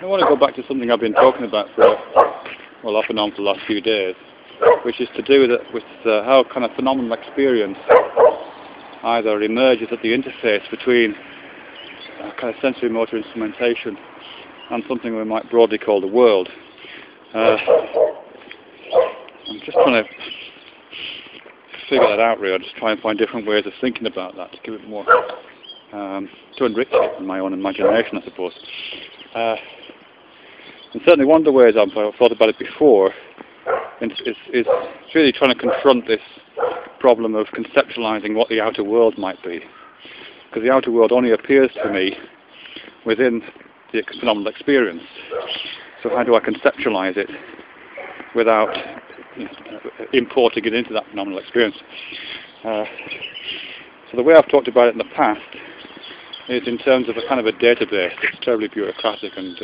I want to go back to something I've been talking about for, well, off and on for the last few days, which is to do with how kind of phenomenal experience either emerges at the interface between kind of sensory motor instrumentation and something we might broadly call the world. I'm just trying to figure that out really. I'm just trying to find different ways of thinking about that to give it more, to enrich it in my own imagination, I suppose. And certainly one of the ways I've thought about it before is really trying to confront this problem of conceptualizing what the outer world might be. Because the outer world only appears to me within the phenomenal experience. So how do I conceptualize it without importing it into that phenomenal experience? So the way I've talked about it in the past is in terms of a kind of a database. It's terribly bureaucratic and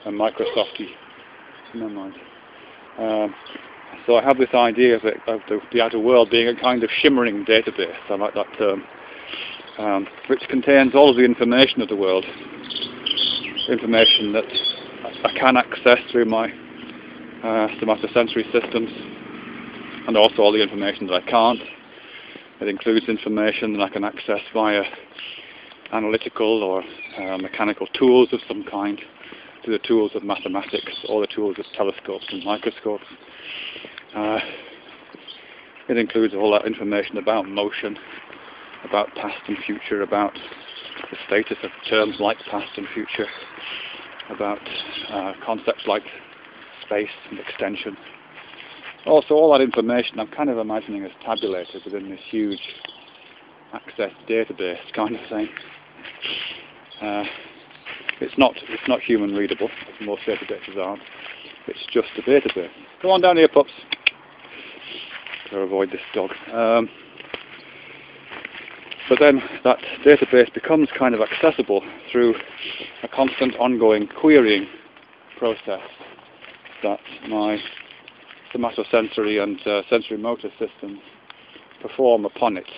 Microsofty in my mind. So I have this idea of the outer world being a kind of shimmering database. I like that term, which contains all of the information of the world, information that I can access through my somatosensory systems, and also all the information that I can't. It includes information that I can access via analytical or mechanical tools of some kind, to the tools of mathematics, or the tools of telescopes and microscopes. It includes all that information about motion, about past and future, about the status of terms like past and future, about concepts like space and extension. Also, all that information I'm kind of imagining as tabulated within this huge access database kind of thing. It's not human readable, as most databases aren't. It's just a database. Come on down here, pups. To avoid this dog. But then that database becomes kind of accessible through a constant ongoing querying process that my somatosensory and sensory motor systems perform upon it.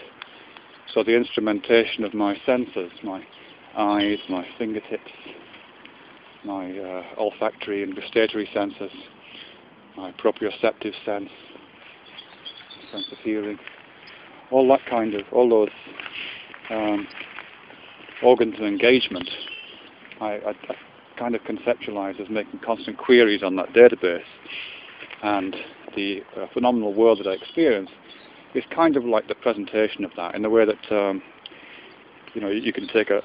So the instrumentation of my senses, my eyes, my fingertips, my olfactory and gustatory senses, my proprioceptive sense of hearing, all those organs of engagement, I kind of conceptualize as making constant queries on that database, and the phenomenal world that I experience is kind of like the presentation of that, in the way that you can take a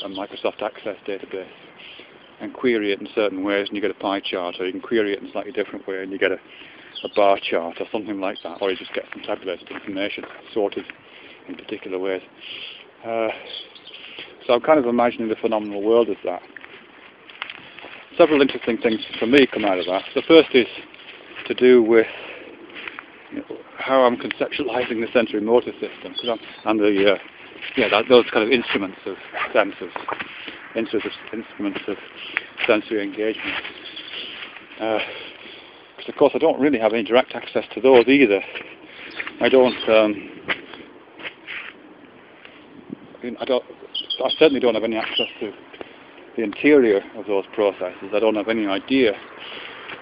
Microsoft Access database and query it in certain ways and you get a pie chart, or you can query it in a slightly different way and you get a bar chart or something like that, or you just get some tabulated information sorted in particular ways. So I'm kind of imagining the phenomenal world as that. Several interesting things for me come out of that. The first is to do with how I'm conceptualizing the sensory motor system, and those kind of instruments of senses, instruments of sensory engagement. Because of course I don't really have any direct access to those either. I certainly don't have any access to the interior of those processes. I don't have any idea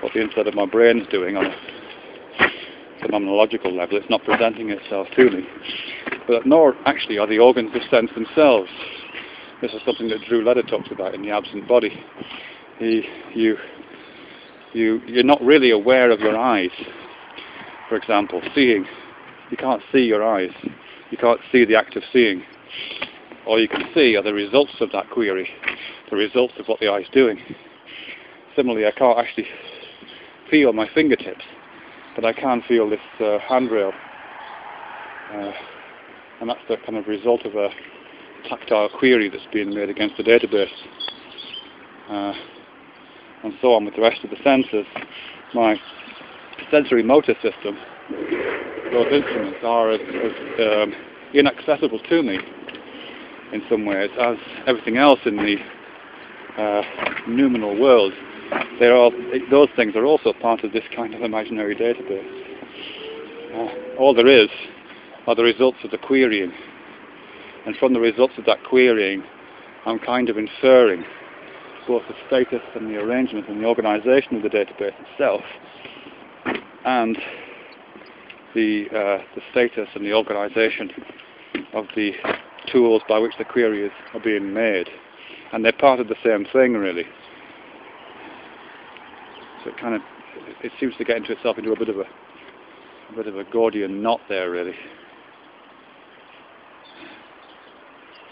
what the inside of my brain is doing on a phenomenological level. It's not presenting itself to me. But nor actually are the organs of sense themselves. This is something that Drew Leder talks about in The Absent Body. You're not really aware of your eyes. For example, seeing. You can't see your eyes. You can't see the act of seeing. All you can see are the results of that query, the results of what the eye is doing. Similarly, I can't actually feel my fingertips, but I can feel this handrail. And that's the kind of result of a tactile query that's being made against the database. And so on with the rest of the senses. My sensory motor system, those instruments are as inaccessible to me in some ways as everything else in the noumenal world. Those things are also part of this kind of imaginary database. All there is are the results of the querying, and from the results of that querying I'm kind of inferring both the status and the arrangement and the organisation of the database itself, and the status and the organisation of the tools by which the queries are being made. And they're part of the same thing, really. So it seems to get into itself into a bit of a Gordian knot there, really.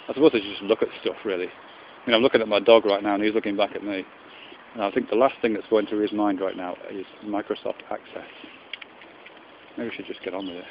I suppose I should just look at stuff, really. I mean, I'm looking at my dog right now, and he's looking back at me. And I think the last thing that's going through his mind right now is Microsoft Access. Maybe we should just get on with it.